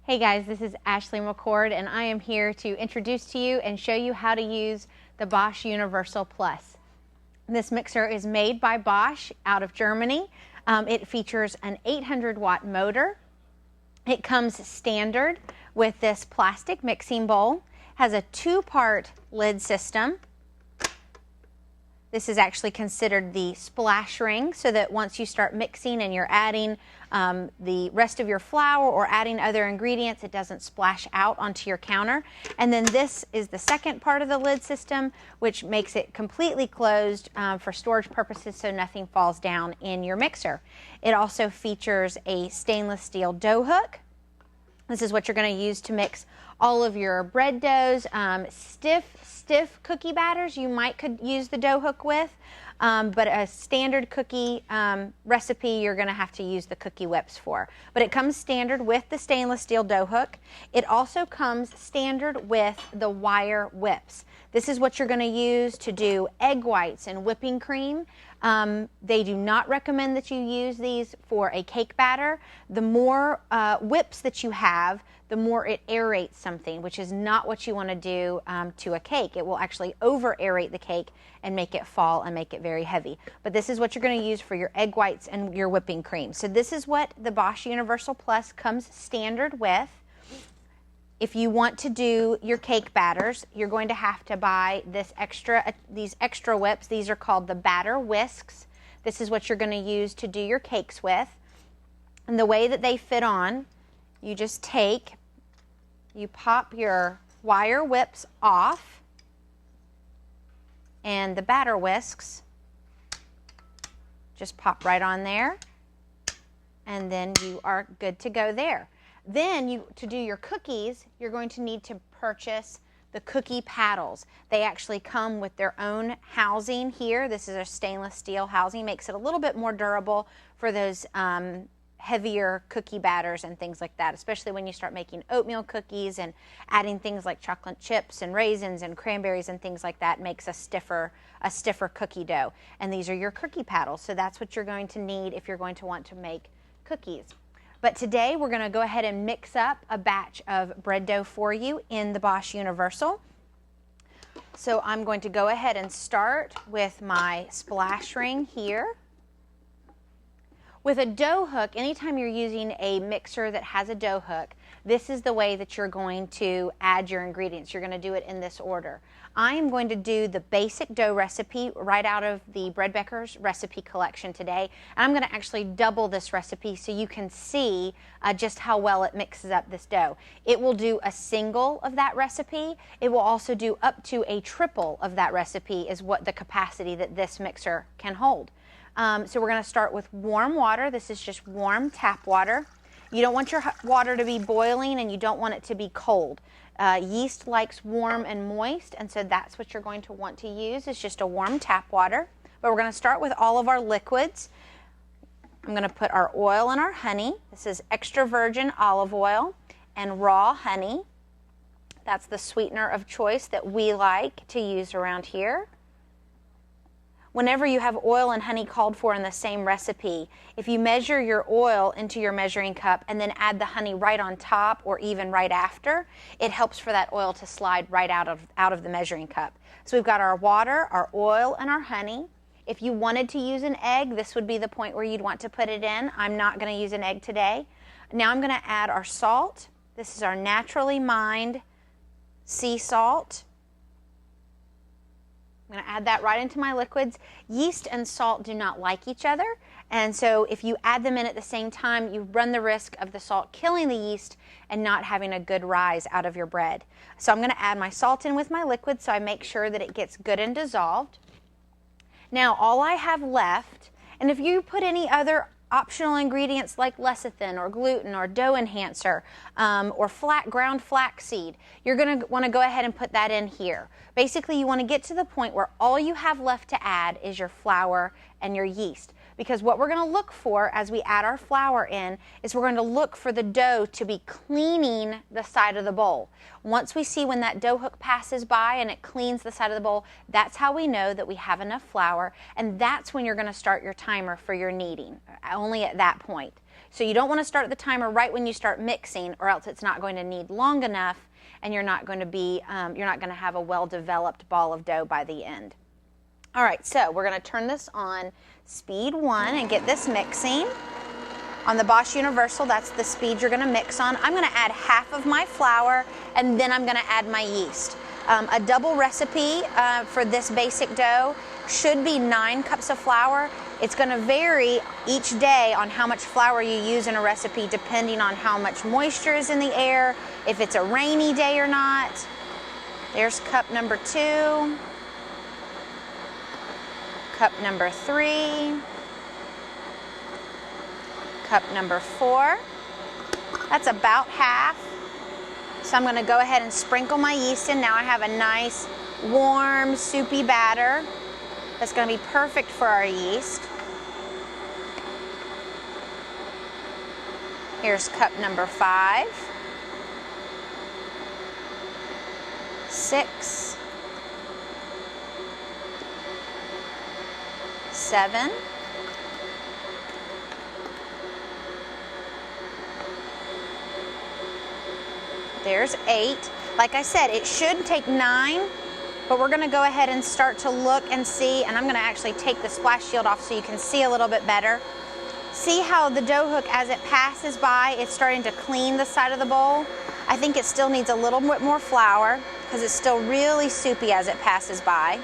Hey guys, this is Ashley McCord and I am here to introduce to you and show you how to use the Bosch Universal Plus. This mixer is made by Bosch out of Germany. It features an 800-watt motor. It comes standard with this plastic mixing bowl, has a two-part lid system. This is actually considered the splash ring, so that once you start mixing and you're adding the rest of your flour or adding other ingredients, it doesn't splash out onto your counter. And then this is the second part of the lid system, which makes it completely closed for storage purposes so nothing falls down in your mixer. It also features a stainless steel dough hook. This is what you're going to use to mix all of your bread doughs. Stiff cookie batters could use the dough hook with, but a standard cookie recipe you're going to have to use the cookie whips for. But it comes standard with the stainless steel dough hook. It also comes standard with the wire whips. This is what you're going to use to do egg whites and whipping cream. They do not recommend that you use these for a cake batter. The more whips that you have, the more it aerates something, which is not what you want to do to a cake. It will actually over aerate the cake and make it fall and make it very heavy. But this is what you're going to use for your egg whites and your whipping cream. So this is what the Bosch Universal Plus comes standard with. If you want to do your cake batters, you're going to have to buy these extra whips. These are called the batter whisks. This is what you're going to use to do your cakes with. And the way that they fit on, you just you pop your wire whips off, and the batter whisks just pop right on there, and then you are good to go there. Then to do your cookies, you're going to need to purchase the cookie paddles. They actually come with their own housing here. This is a stainless steel housing, makes it a little bit more durable for those heavier cookie batters and things like that, especially when you start making oatmeal cookies and adding things like chocolate chips and raisins and cranberries and things like that. Makes a stiffer cookie dough. And these are your cookie paddles, so that's what you're going to need if you're going to want to make cookies. But today we're going to go ahead and mix up a batch of bread dough for you in the Bosch Universal. So I'm going to go ahead and start with my splash ring here. With a dough hook, anytime you're using a mixer that has a dough hook, this is the way that you're going to add your ingredients. You're going to do it in this order. I am going to do the basic dough recipe right out of the Beckers recipe collection today. And I'm going to actually double this recipe so you can see just how well it mixes up this dough. It will do a single of that recipe. It will also do up to a triple of that recipe, is what the capacity that this mixer can hold. So we're going to start with warm water. This is just warm tap water. You don't want your water to be boiling, and you don't want it to be cold. Yeast likes warm and moist, and so that's what you're going to want to use, is just a warm tap water. But we're going to start with all of our liquids. I'm going to put our oil and our honey. This is extra virgin olive oil and raw honey. That's the sweetener of choice that we like to use around here. Whenever you have oil and honey called for in the same recipe, if you measure your oil into your measuring cup and then add the honey right on top or even right after, it helps for that oil to slide right out of the measuring cup. So we've got our water, our oil, and our honey. If you wanted to use an egg, this would be the point where you'd want to put it in. I'm not going to use an egg today. Now I'm going to add our salt. This is our naturally mined sea salt. I'm going to add that right into my liquids. Yeast and salt do not like each other, and so if you add them in at the same time, you run the risk of the salt killing the yeast and not having a good rise out of your bread. So I'm going to add my salt in with my liquid so I make sure that it gets good and dissolved. Now all I have left, and if you put any other optional ingredients like lecithin or gluten or dough enhancer or ground flaxseed, you're going to want to go ahead and put that in here. Basically, you want to get to the point where all you have left to add is your flour and your yeast. Because what we're going to look for as we add our flour in is we're going to look for the dough to be cleaning the side of the bowl. Once we see when that dough hook passes by and it cleans the side of the bowl, that's how we know that we have enough flour, and that's when you're going to start your timer for your kneading, only at that point. So you don't want to start the timer right when you start mixing, or else it's not going to knead long enough, and you're not going to have a well-developed ball of dough by the end. All right, so we're going to turn this on speed 1 and get this mixing. On the Bosch Universal, that's the speed you're going to mix on. I'm going to add half of my flour, and then I'm going to add my yeast. A double recipe for this basic dough should be 9 cups of flour. It's going to vary each day on how much flour you use in a recipe, depending on how much moisture is in the air, if it's a rainy day or not. There's cup number 2, cup number 3, cup number 4. That's about half. So I'm going to go ahead and sprinkle my yeast in. Now I have a nice, warm, soupy batter that's going to be perfect for our yeast. Here's cup number 5, 6, 7, 8. Like I said, it should take 9, but we're going to go ahead and start to look and see, and I'm going to actually take the splash shield off so you can see a little bit better. See how the dough hook, as it passes by, it's starting to clean the side of the bowl? I think it still needs a little bit more flour because it's still really soupy as it passes by.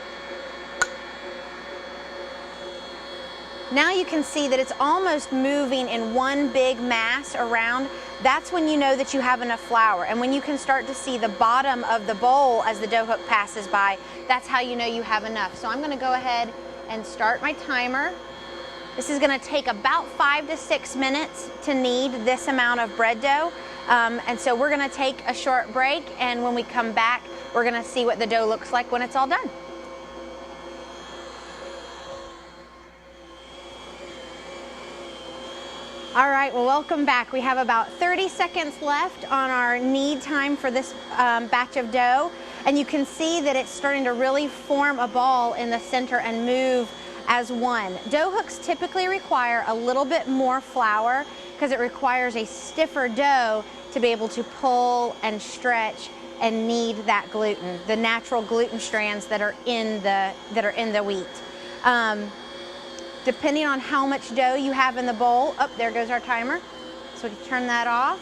Now you can see that it's almost moving in one big mass around. That's when you know that you have enough flour. And when you can start to see the bottom of the bowl as the dough hook passes by, that's how you know you have enough. So I'm going to go ahead and start my timer. This is going to take about 5 to 6 minutes to knead this amount of bread dough. And so we're going to take a short break, and when we come back, we're going to see what the dough looks like when it's all done. All right, well, welcome back. We have about 30 seconds left on our knead time for this batch of dough, and you can see that it's starting to really form a ball in the center and move as one. Dough hooks typically require a little bit more flour because it requires a stiffer dough to be able to pull and stretch and knead that gluten, the natural gluten strands that are in the wheat. Depending on how much dough you have in the bowl, there goes our timer, so we can turn that off.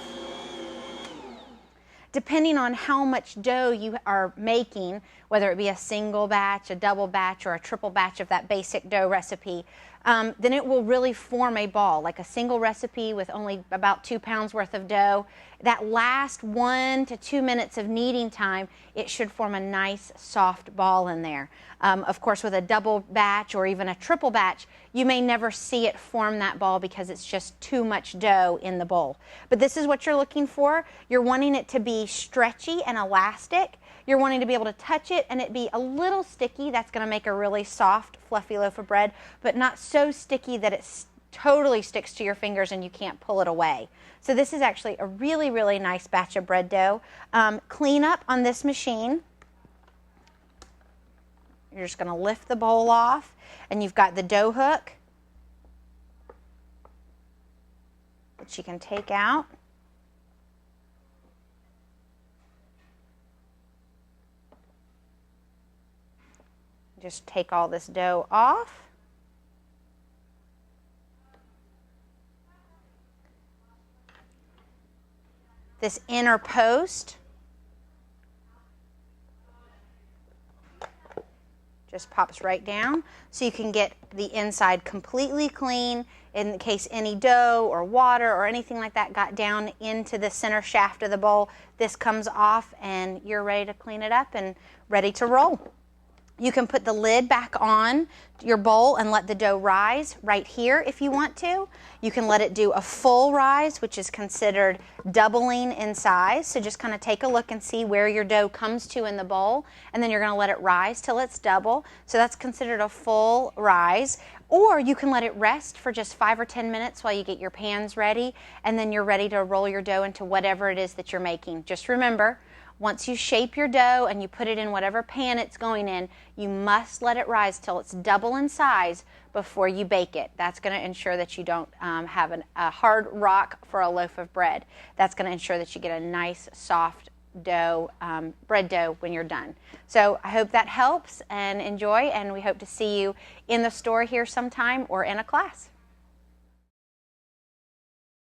Depending on how much dough you are making, whether it be a single batch, a double batch, or a triple batch of that basic dough recipe, then it will really form a ball. Like a single recipe with only about 2 pounds worth of dough, that last 1 to 2 minutes of kneading time, it should form a nice soft ball in there. Of course, with a double batch or even a triple batch, you may never see it form that ball because it's just too much dough in the bowl. But this is what you're looking for. You're wanting it to be stretchy and elastic. You're wanting to be able to touch it and it be a little sticky. That's going to make a really soft, fluffy loaf of bread, but not so sticky that it totally sticks to your fingers and you can't pull it away. So this is actually a really, really nice batch of bread dough. Clean up on this machine. You're just going to lift the bowl off, and you've got the dough hook, which you can take out. Just take all this dough off. This inner post just pops right down, so you can get the inside completely clean in case any dough or water or anything like that got down into the center shaft of the bowl. This comes off and you're ready to clean it up and ready to roll. You can put the lid back on your bowl and let the dough rise right here if you want to. You can let it do a full rise, which is considered doubling in size. So just kind of take a look and see where your dough comes to in the bowl, and then you're going to let it rise till it's double. So that's considered a full rise. Or you can let it rest for just 5 or 10 minutes while you get your pans ready, and then you're ready to roll your dough into whatever it is that you're making. Just remember, Once you shape your dough and you put it in whatever pan it's going in, you must let it rise till it's double in size before you bake it. That's going to ensure that you don't have a hard rock for a loaf of bread. That's going to ensure that you get a nice soft dough, bread dough when you're done. So I hope that helps, and enjoy, and we hope to see you in the store here sometime or in a class.